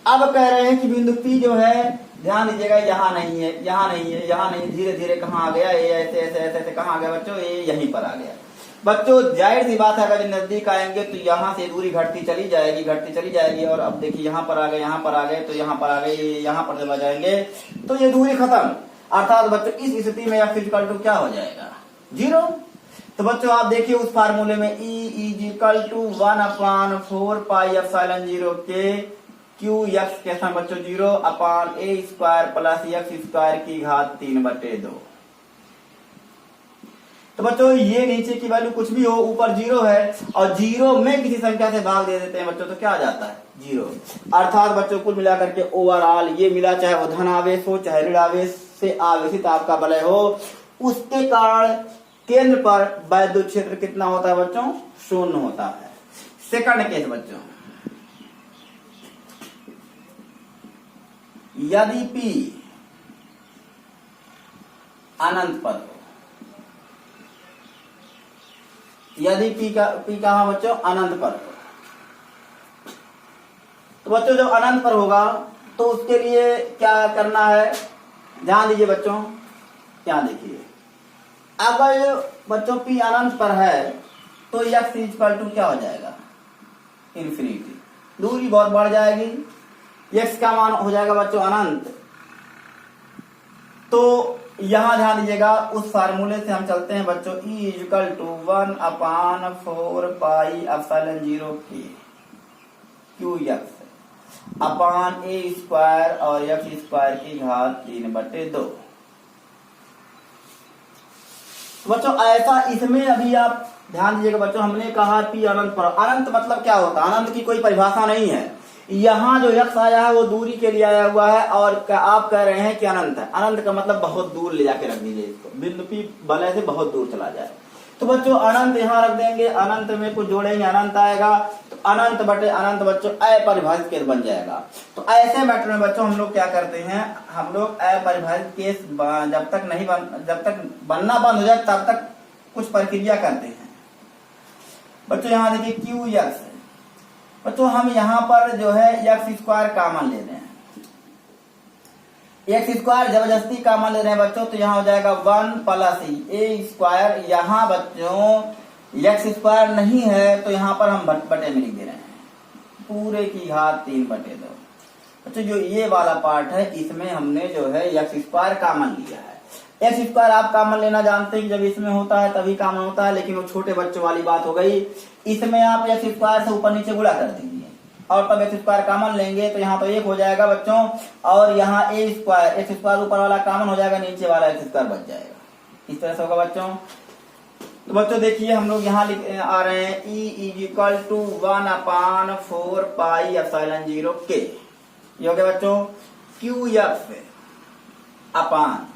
अब कह रहे हैं कि बिंदु P जो है, ध्यान दीजिएगा, यहाँ नहीं है, यहाँ नहीं है, यहाँ नहीं, धीरे धीरे कहाँ आ गया, ये ऐसे ऐसे ऐसे ऐसे कहाँ आ गया बच्चों, ये यहीं पर आ गया। बच्चों जाहिर सी बात है, अगर नजदीक आएंगे तो यहाँ से दूरी घटती चली जाएगी, घटती चली जाएगी। और अब देखिए यहाँ पर आ गए, यहाँ पर आ गए, तो यहाँ पर आ गए, यहाँ पर जब आ जाएंगे तो ये दूरी खत्म। अर्थात बच्चों इस स्थिति में f = क्या हो जाएगा, 0। तो बच्चों आप देखिए उस फार्मूले में E = 1/4πε0 के QX कैसा बच्चों 0 अपान A square plus x square की घात 3/2। तो बच्चों ये नीचे की वैल्यू कुछ भी हो, ऊपर 0 है, और 0 में किसी संख्या से भाग दे देते हैं बच्चों, तो क्या आ जाता है, 0। अर्थात बच्चों कुल मिलाकर के ओवरऑल ये मिला, चाहे वो धन आवेश हो चाहे ऋण आवेश से आवेशित आपका वलय हो, उसके कारण केंद्र पर वैद्युत क्षेत्र कितना होता है बच्चों? शून्य होता है। सेकंड केस बच्चों, यदि P अनंत पर हो, यदि P कहां बच्चों? अनंत पर हो, तो बच्चों जब अनंत पर होगा तो उसके लिए क्या करना है? ध्यान दीजिए बच्चों, क्या देखिए, अगर बच्चों P अनंत पर है तो x इक्वल टू क्या हो जाएगा? इन्फिनिटी। दूरी बहुत बढ़ जाएगी, x का मान हो जाएगा बच्चों अनंत। तो यहां ध्यान दीजिएगा, उस फार्मूले से हम चलते हैं बच्चों, E equal to 1/4 pi epsilon 0 k q x upon a square और एक्स स्क्वायर की घात 3/2। बच्चों ऐसा इसमें अभी आप ध्यान दीजिएगा बच्चों, हमने कहा P अनंत पर। अनंत मतलब क्या होता है? अनंत की कोई परिभाषा नहीं है। यहाँ जो x आया है वो दूरी के लिए आया हुआ है और आप कह रहे हैं कि अनंत है। अनंत का मतलब बहुत दूर ले जाके रख दीजिए इसको, बिंदु P वलय से बहुत दूर चला जाए। तो बच्चों अनंत यहाँ रख देंगे, अनंत में कुछ जोड़ेंगे, अनंत आएगा, तो अनंत बटे अनंत बच्चों अपरिभाषित केस बन जाएगा। तो ऐसे मैटर में बच्चों हम लोग क्या करते हैं, हम लोग अपरिभाषित केस जब तक बनना बंद हो जाए तब तक कुछ प्रक्रिया करते हैं। बच्चों यहाँ देखिए क्यू एक्स, बच्चों हम यहाँ पर जो है एक्स स्क्वायर कॉमन ले रहे हैं, एक्स स्क्वायर जबरदस्ती कॉमन ले रहे हैं बच्चों, तो यहाँ हो जाएगा 1 प्लस ए स्क्वायर। यहाँ बच्चों एक्स स्क्वायर नहीं है तो यहाँ पर हम बटे में लिख दे रहे हैं, पूरे की घात 3/2। बच्चों जो ये वाला पार्ट है इसमें हमने जो है एक्स स्क्वायर कॉमन लिया है। एक्स स्क्वायर आप कॉमन लेना जानते हैं कि जब इसमें होता है तभी कॉमन होता है, लेकिन वो छोटे बच्चों वाली बात हो गई। इसमें आप एक्स स्क्वायर से ऊपर नीचे गुणा कर दीजिए और तब एक्स स्क्वायर कॉमन लेंगे तो यहाँ तो 1 हो जाएगा बच्चों, और यहाँ ए स्क्वायर, एक्स स्क्वायर ऊपर वाला कॉमन हो जाएगा, नीचे वाला एक्स स्क्वायर बच जाएगा। इस तरह से होगा बच्चों। तो बच्चों देखिए हम लोग यहाँ आ रहे हैं E equal to 1/4 pi epsilon 0 k। ये हो गया बच्चों क्यू एक्स अपान।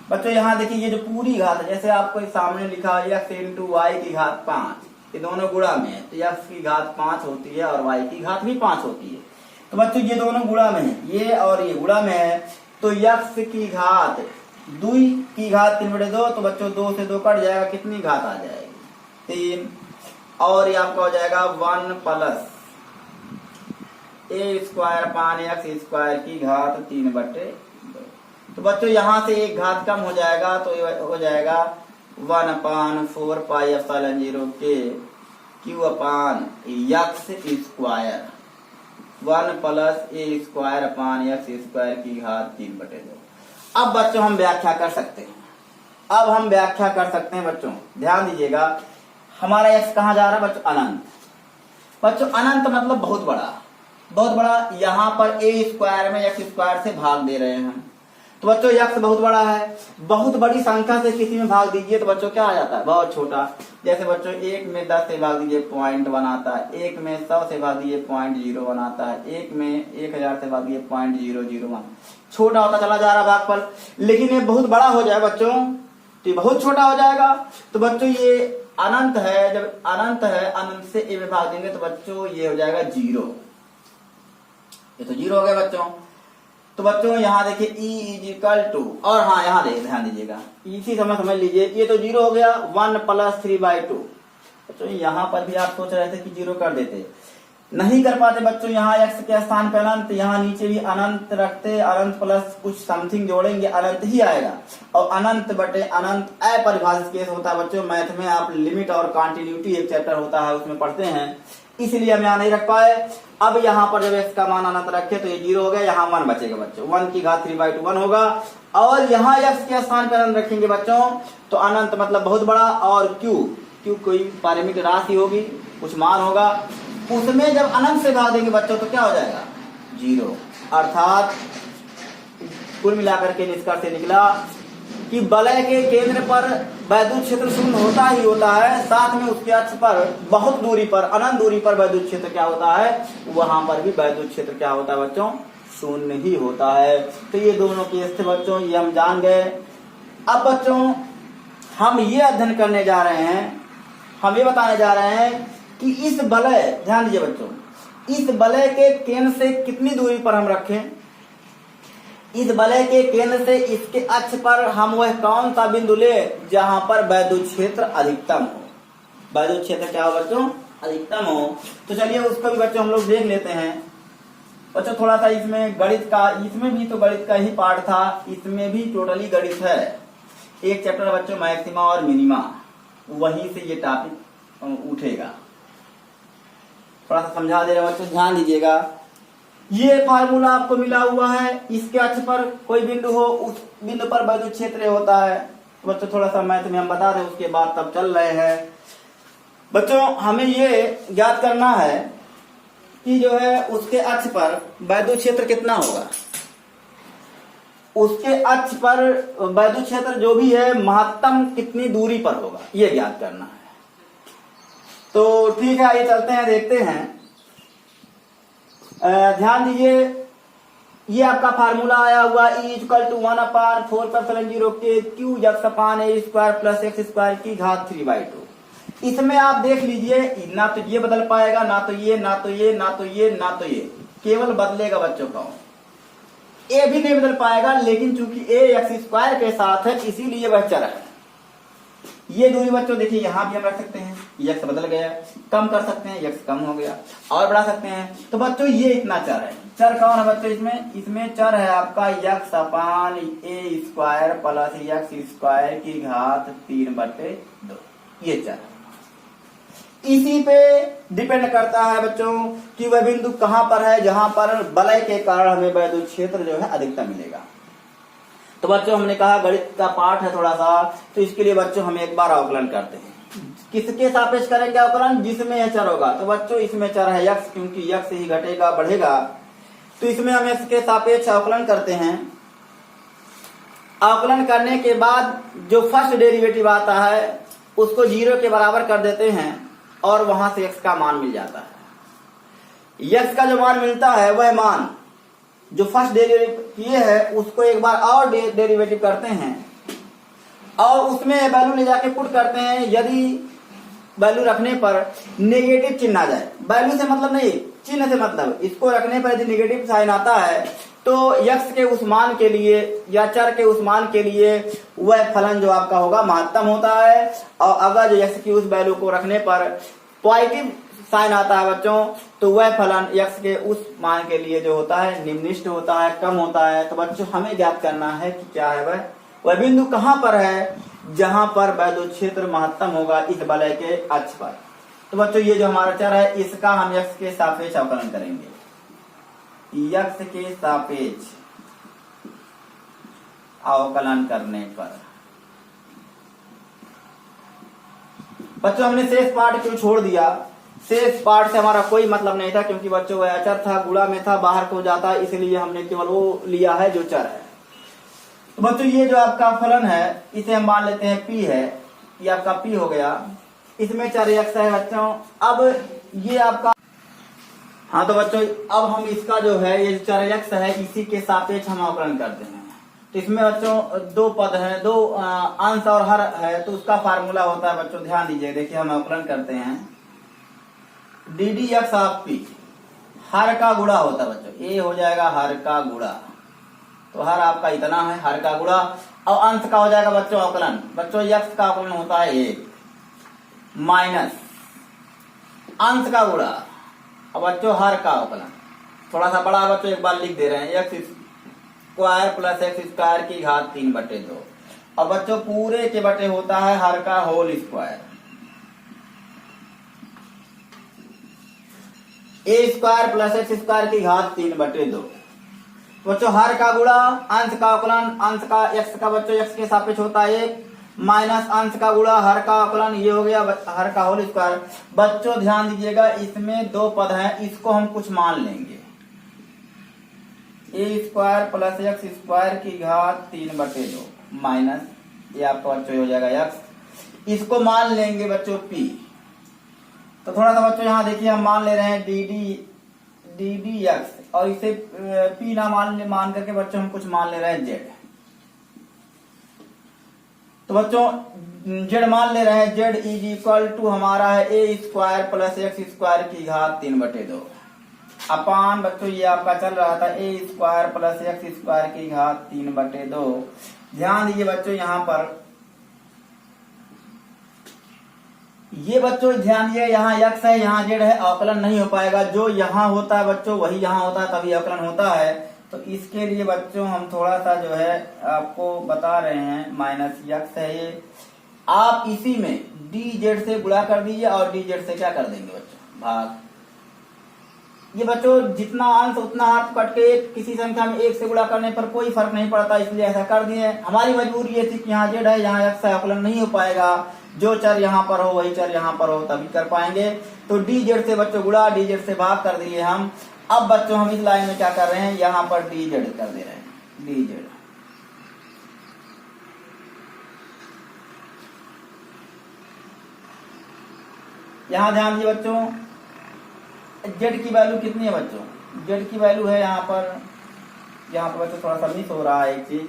बच्चों यहाँ देखिए ये जो पूरी घात है, जैसे आपको सामने लिखा है x इंटू वाई की घात 5, ये दोनों गुणा में है तो x की घात 5 होती है और y की घात भी 5 होती है। तो बच्चों ये दोनों गुणा में है, ये और ये गुणा में है, तो x की घात 2 की घात 3/2। तो बच्चों 2 से 2 कट जाएगा, कितनी घात आ जाएगी? 3। और ये आपका हो जाएगा 1 प्लस ए स्क्वायर अपान एक्स स्क्वायर की घात 3/2। तो बच्चों यहाँ से एक घात कम हो जाएगा तो हो जाएगा 1/4 पाई एप्सिलॉन 0 k क्यू अपान एक्स स्क्वायर 1 प्लस ए स्क्वायर अपान एक्स स्क्वायर की घात 3/2। अब बच्चों हम व्याख्या कर सकते हैं, अब हम व्याख्या कर सकते हैं बच्चों, ध्यान दीजिएगा। हमारा एक्स कहाँ जा रहा है बच्चों? अनंत। बच्चों अनंत मतलब बहुत बड़ा, बहुत बड़ा। यहाँ पर ए स्क्वायर में एक्स स्क्वायर से भाग दे रहे हैं, तो बच्चों एक्स बहुत बड़ा है। बहुत बड़ी संख्या से किसी में भाग दीजिए तो बच्चों क्या आ जाता है? बहुत छोटा। जैसे बच्चों 1 में 10 से भाग दीजिए 0.1 आता है, 1 में 100 से भाग दीजिए 0.01 आता है, 1 में 1000 से भाग दीजिए 0.001। छोटा होता चला जा रहा भागफल, लेकिन ये बहुत बड़ा हो जाए बच्चों तो ये बहुत छोटा हो जाएगा। तो बच्चों ये अनंत है, जब अनंत है अनंत से ए में भाग देंगे तो बच्चों ये हो जाएगा 0। ये तो 0 हो गया बच्चों। तो बच्चों यहाँ देखिए E इक्वल टू, और हाँ यहाँ ध्यान दीजिएगा, इसी समय समझ लीजिए ये तो 0 हो गया 1 प्लस 3/2। बच्चों यहाँ पर भी आप सोच रहे थे कि 0 कर देते, नहीं कर पाते बच्चों। यहाँ x के स्थान पर अनंत, यहाँ नीचे भी अनंत रखते, अनंत प्लस कुछ समथिंग जोड़ेंगे, अनंत ही आएगा। और अनंत बटे अनंत अपरिभाषित केस होता है बच्चों। मैथ में आप लिमिट और कॉन्टिन्यूटी एक चैप्टर होता है उसमें पढ़ते हैं, इसलिए हम यहाँ नहीं रख पाए। अब यहाँ पर जब x का मान अनंत रखे तो ये 0 हो गया, यहाँ 1 बचेगा बच्चों, 1 की घात 3/2 1 होगा। और यहाँ x के स्थान पर अनंत रखेंगे बच्चों तो अनंत मतलब बहुत बड़ा, और q कोई पारमिक राशि होगी, कुछ मान होगा, उसमें जब अनंत से भाग देंगे बच्चों तो क्या हो जाएगा? 0। अर्थात कुल मिलाकर के निष्कर्ष से निकला कि वलय के केंद्र पर वैद्युत क्षेत्र शून्य होता ही होता है, साथ में उसके अक्ष पर बहुत दूरी पर, अनंत दूरी पर वैद्युत क्षेत्र क्या होता है? वहां पर भी वैद्युत क्षेत्र क्या होता है बच्चों? शून्य ही होता है। तो ये दोनों केस थे बच्चों, ये हम जान गए। अब बच्चों हम ये अध्ययन करने जा रहे हैं, हम ये बताने जा रहे हैं कि इस वलय, ध्यान दीजिए बच्चों, इस वलय के केंद्र से कितनी दूरी पर हम रखें, इस वलय के केंद्र से इसके अक्ष पर हम वह कौन सा बिंदु ले जहां पर वैद्युत क्षेत्र अधिकतम हो। वैद्युत क्षेत्र क्या हो बच्चों, अधिकतम हो। तो चलिए उसको भी बच्चों हम लोग देख लेते हैं। बच्चों थोड़ा सा इसमें गणित का, इसमें भी तो गणित का ही पार्ट था, इसमें भी टोटली गणित है। एक चैप्टर बच्चों मैक्सिमा और मिनिमा, वहीं से ये टॉपिक उठेगा। थोड़ा सा समझा दे रहे बच्चों, ध्यान दीजिएगा। ये फार्मूला आपको मिला हुआ है, इसके अक्ष पर कोई बिंदु हो, उस बिंदु पर वैद्युत क्षेत्र होता है। बच्चों थोड़ा सा मैथ में हम बता दें, उसके बाद तब चल रहे हैं। बच्चों हमें ये ज्ञात करना है कि जो है उसके अक्ष पर वैद्युत क्षेत्र कितना होगा, उसके अक्ष पर वैद्युत क्षेत्र जो भी है महत्तम कितनी दूरी पर होगा, ये ज्ञात करना है। तो ठीक है, आइए चलते हैं, देखते हैं। ध्यान दीजिए, ये आपका फार्मूला आया हुआ E=1/4π0 के Q जक्सपान A² + X² की घात 3/2। इसमें आप देख लीजिए, ना तो ये बदल पाएगा, ना तो ये, ना तो ये, ना तो ये, ना तो ये, केवल बदलेगा बच्चों का ए भी नहीं बदल पाएगा। लेकिन चूंकि ए x² के साथ है इसीलिए वह चर है। ये दूरी बच्चों देखिए यहां भी हम रख सकते हैं, x बदल गया, कम कर सकते हैं, x कम हो गया, और बढ़ा सकते हैं। तो बच्चों ये इतना चर है। चर कौन है बच्चों इसमें चर है आपका x/A² + x² की घात 3/2, ये चर है। इसी पे डिपेंड करता है बच्चों कि वह बिंदु कहां पर है जहां पर वलय के कारण हमें वैद्युत क्षेत्र जो है अधिकतम मिलेगा। तो बच्चों हमने कहा गणित का पाठ है थोड़ा सा, तो इसके लिए बच्चों हम एक बार अवकलन करते हैं। किसके सापेक्ष करेंगे अवकलन, जिसमें यह चर होगा। तो बच्चों इसमें चर है x, क्योंकि x ही घटेगा बढ़ेगा, तो इसमें हम x के सापेक्ष अवकलन करते हैं। अवकलन करने के बाद जो फर्स्ट डेरिवेटिव आता है उसको 0 के बराबर कर देते हैं और वहां से x का मान मिल जाता है। x का जो मान मिलता है वह मान जो फर्स्ट डेरिवेटिव ये है उसको एक बार और डेरिवेटिव करते हैं और उसमें वैल्यू ले जाके पुट करते हैं। यदि वैल्यू रखने पर नेगेटिव चिन्ह आ जाए, वैल्यू से मतलब नहीं, चिन्ह से मतलब, इसको रखने पर यदि नेगेटिव साइन आता है तो x के उस मान के लिए या चर के उस मान के लिए वह फलन जो आपका होगा महत्तम होता है। और अगर जो x की उस वैल्यू को रखने पर पॉजिटिव साइन आता है बच्चों, तो वह फलन x के उस मान के लिए जो होता है निम्नलिखित होता है, कम होता है। तो बच्चों हमें ज्ञात करना है कि क्या है वह बिंदु कहां पर है जहां पर वैद्युत क्षेत्र महत्तम होगा इस वलय के अक्ष पर। तो बच्चों ये जो हमारा चर है इसका हम x के सापेक्ष अवकलन करेंगे। x के सापेक्ष अवकलन करने पर बच्चों हमने शेष पार्ट क्यों छोड़ दिया, शेष पार्ट से हमारा कोई मतलब नहीं था, क्योंकि बच्चों वह अचर था, गुणा में था, बाहर को जाता है, इसलिए हमने केवल वो लिया है जो चर है। तो बच्चों ये जो आपका फलन है इसे हम मान लेते हैं p है, ये आपका p हो गया, इसमें चर x है बच्चों। अब ये आपका, हाँ तो बच्चों अब हम इसका जो है ये चर x है इसी के सापेक्ष हम अवकलन करते हैं। तो इसमें बच्चों दो पद हैं, दो अंश और हर है, तो उसका फार्मूला होता है बच्चों, ध्यान दीजिए। देखिए हम अवकलन करते हैं ddx ऑफ p, हर का गुणा होता है बच्चों, ये हो जाएगा हर का गुणा, तो हर आपका इतना है, हर का गुणा, और अंश का हो जाएगा बच्चों अवकलन। बच्चों x का अवकलन होता है 1 माइनस अंश का गुणा, अब बच्चों हर का अवकलन थोड़ा सा बड़ा बच्चों एक बार लिख दे रहे हैं, x² + x² की घात 3/2। अब बच्चों पूरे के बटे होता है हर का होल स्क्वायर, a² + x² की घात 3/2। बच्चों हर का गुणा, अंश का अवकलन, अंश का x का बच्चों x के सापेक्ष होता है 1 माइनस अंश का गुणा हर का अवकलन, ये हो गया हर का होल स्क्वायर। बच्चों ध्यान दीजिएगा इसमें दो पद हैं, इसको हम कुछ मान लेंगे, a² + x² की घात 3/2 माइनस ये आपका बच्चों हो जाएगा x, इसको मान लेंगे बच्चों p। तो थोड़ा सा बच्चों यहाँ देखिए हम मान ले रहे हैं ddx और इसे p ना मान करके बच्चों हम कुछ मान ले रहे हैं z। तो बच्चों जेड मान ले रहे हैं, जेड इज इक्वल टू हमारा है ए स्क्वायर प्लस एक्स स्क्वायर की घात 3/2 अपान बच्चों ये आपका चल रहा था ए स्क्वायर प्लस एक्स स्क्वायर की घात 3/2। ध्यान दीजिए बच्चों यहाँ पर, ये बच्चों ध्यान दिए यहाँ x है यहाँ जेड है, अवकलन नहीं हो पाएगा। जो यहाँ होता है बच्चों वही यहाँ होता है, तभी अवकलन होता है। तो इसके लिए बच्चों हम थोड़ा सा जो है आपको बता रहे हैं, माइनस x है ये, आप इसी में dz से गुणा कर दीजिए और dz से क्या कर देंगे बच्चों, भाग। ये बच्चों जितना अंश उतना हाथ कट के किसी संख्या में 1 से गुणा करने पर कोई फर्क नहीं पड़ता, इसलिए ऐसा कर दिए। हमारी मजबूरी ये थी कि यहाँ जेड है यहाँ x है, अवकलन नहीं हो पाएगा। जो चर यहाँ पर हो वही चर यहाँ पर हो तभी कर पाएंगे। तो dz से बच्चों गुणा, dz से भाग कर दिए हम। अब बच्चों हम इस लाइन में क्या कर रहे हैं, यहाँ पर dz कर दे रहे हैं, dz। यहाँ ध्यान दीजिए बच्चों, z की वैल्यू कितनी है बच्चों, z की वैल्यू है यहाँ पर बच्चों थोड़ा सा मिस हो रहा है एक चीज,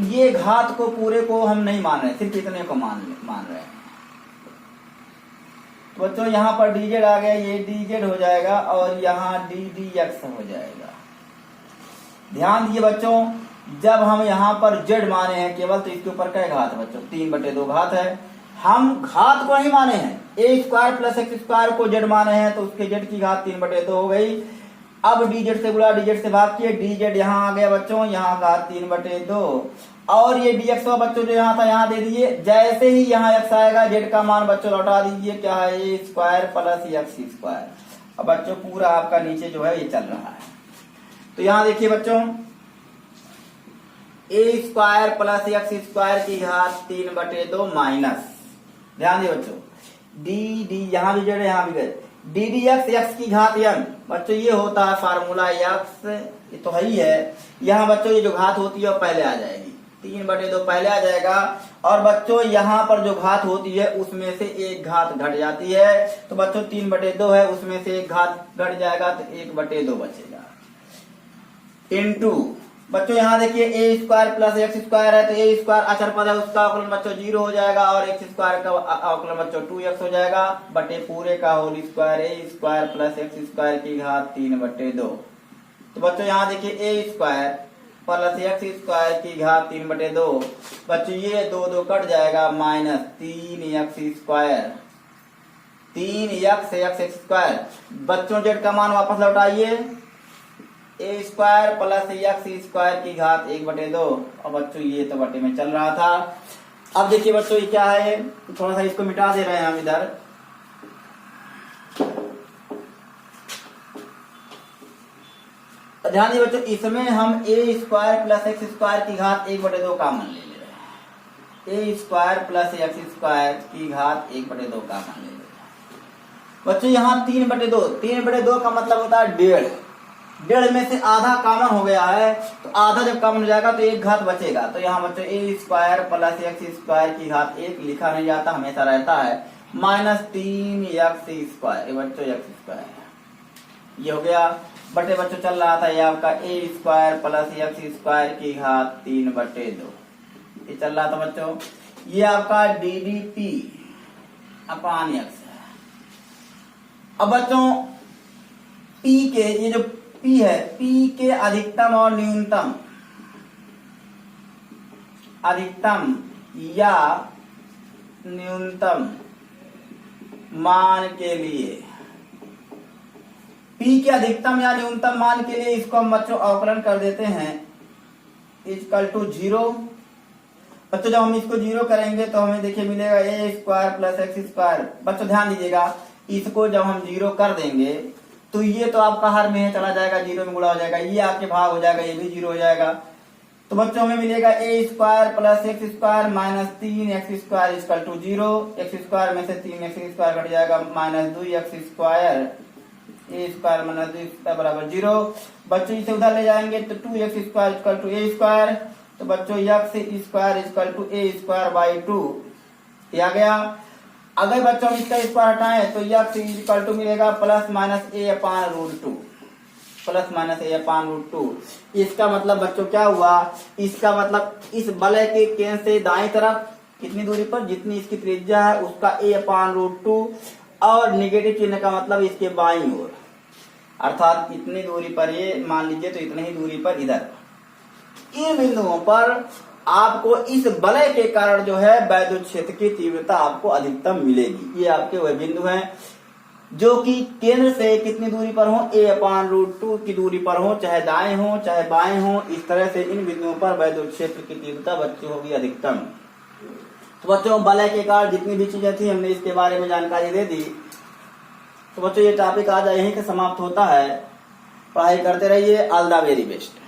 ये घात को पूरे को हम नहीं मान रहे, सिर्फ इतने को मान रहे हैं। तो बच्चों यहाँ पर dz आ गया, ये dz हो जाएगा और यहाँ ddx हो जाएगा। ध्यान दीजिए बच्चों, जब हम यहाँ पर z माने हैं केवल, तो इसके ऊपर क्या घात है बच्चों, 3/2 घात है। हम घात को नहीं माने हैं, ए स्क्वायर प्लस एक्स स्क्वायर को z माने हैं, तो उसके z की घात 3/2 हो गई। अब dz से गुणा, dz से भाग किए, dz यहाँ आ गया बच्चों, यहाँ घात 3/2 और ये dx हो बच्चों जो यहाँ था यहाँ दे दीजिए। जैसे ही यहाँ x आएगा z का मान बच्चों लौटा दीजिए, क्या है ए स्क्वायर प्लस एक्स स्क्वायर। अब बच्चों पूरा आपका नीचे जो है ये चल रहा है। तो यहाँ देखिए बच्चों, ए स्क्वायर प्लस एक्स स्क्वायर की घात 3/2 माइनस, ध्यान दिए बच्चों, डी यहाँ भी जड़े यहाँ भी गए, ddx x की घात n बच्चों ये होता है फार्मूला x, ये तो है ही है। यहाँ बच्चों ये जो घात होती है वो पहले आ जाएगी, 3/2 पहले आ जाएगा। और बच्चों यहाँ पर जो घात होती है उसमें से एक घात घट जाती है, तो बच्चों 3/2 है, उसमें से एक घात घट जाएगा तो 1/2 बचेगा। इनटू बच्चों यहाँ देखिए ए स्क्वायर प्लस एक्स स्क्वायर है, तो ए स्क्वायर अचर पद है, उसका अवकलन बच्चों 0 हो जाएगा और एक्स स्क्वायर का अवकलन बच्चों 2x हो जाएगा, बटे पूरे का whole square a square plus x square की घात 3/2। तो बच्चों यहाँ देखिए ए स्क्वायर प्लस एक्स स्क्वायर की घात 3/2, बच्चों ये 2 कट जाएगा, minus 3x square, 3x x square. बच्चों जेड का मान वापस लौटाइए, ए स्क्वायर प्लस एक्स स्क्वायर की घात 1/2। और बच्चों ये तो बटे में चल रहा था। अब देखिए बच्चों ये क्या है, थोड़ा सा इसको मिटा दे रहे हैं हम इधर। ध्यान दीजिए बच्चों, इसमें हम ए स्क्वायर प्लस एक्स स्क्वायर की घात 1/2 कॉमन ले रहे हैं, ए स्क्वायर प्लस एक्स स्क्वायर की घात 1/2 कॉमन ले रहे हैं। बच्चों यहाँ 3/2 का मतलब होता है 1.5 में से आधा कॉमन हो गया है, तो आधा जब कॉमन हो जाएगा तो एक घात बचेगा। तो यहाँ बच्चों ए स्क्वायर प्लस एक्स स्क्वायर की घात 1 लिखा नहीं जाता, हमेशा रहता है माइनस 3x स्क्वायर, बच्चों एक्स स्क्वायर ये हो गया, बटे बच्चों चल रहा था ये आपका ए स्क्वायर प्लस एक्स स्क्वायर की घात 3/2, ये चल रहा था बच्चों। ये आपका ddp अपान एक्स है। अब बच्चों p के ये जो p है, p के अधिकतम और न्यूनतम, अधिकतम या न्यूनतम मान के लिए, p के अधिकतम या न्यूनतम मान के लिए इसको हम बच्चों अवकलन कर देते हैं इक्वल टू 0। बच्चों जब हम इसको 0 करेंगे तो हमें देखिए मिलेगा a square plus x square. बच्चों ध्यान दीजिएगा, इसको जब हम 0 कर देंगे तो ये तो आपका हर में चला जाएगा, 0 में गुणा हो जाएगा, ये आपके भाग हो जाएगा, ये भी 0 हो जाएगा। तो बच्चों हमें मिलेगा a square plus x square minus 3x square equal to 0। X square में से 3x स्क्वायर घट जाएगा, minus 2x square, a square minus 2 square बराबर 0। बच्चों इसे उधर ले जाएंगे तो 2x square equal to a square, तो बच्चों x square equal to a square by 2 ये आ गया। अगर बच्चों हम इसका स्क्वायर हटाएं तो x इक्वल टू मिलेगा plus minus a upon root 2। Plus minus a/√2। इसका मतलब बच्चों क्या हुआ, इसका मतलब इस वलय के केंद्र से दाएं तरफ कितनी दूरी पर, जितनी इसकी त्रिज्या है उसका a/√2, और निगेटिव चिन्ह का मतलब इसके बाईं ओर, अर्थात इतनी दूरी पर ये मान लीजिए, तो इतनी ही दूरी पर इधर। इन बिंदुओं पर आपको इस वलय के कारण जो है वैद्युत क्षेत्र की तीव्रता आपको अधिकतम मिलेगी। ये आपके वह बिंदु हैं जो कि केंद्र से कितनी दूरी पर हो, a/√2 की दूरी पर हो, चाहे दाएं हो चाहे बाएं हो। इस तरह से इन बिंदुओं पर वैद्युत क्षेत्र की तीव्रता बच्चों होगी अधिकतम। तो बच्चों वलय के कारण जितनी भी चीजें थी हमने इसके बारे में जानकारी दे दी। तो बच्चों ये टॉपिक आज यहीं से समाप्त होता है। पढ़ाई करते रहिए। All the very best.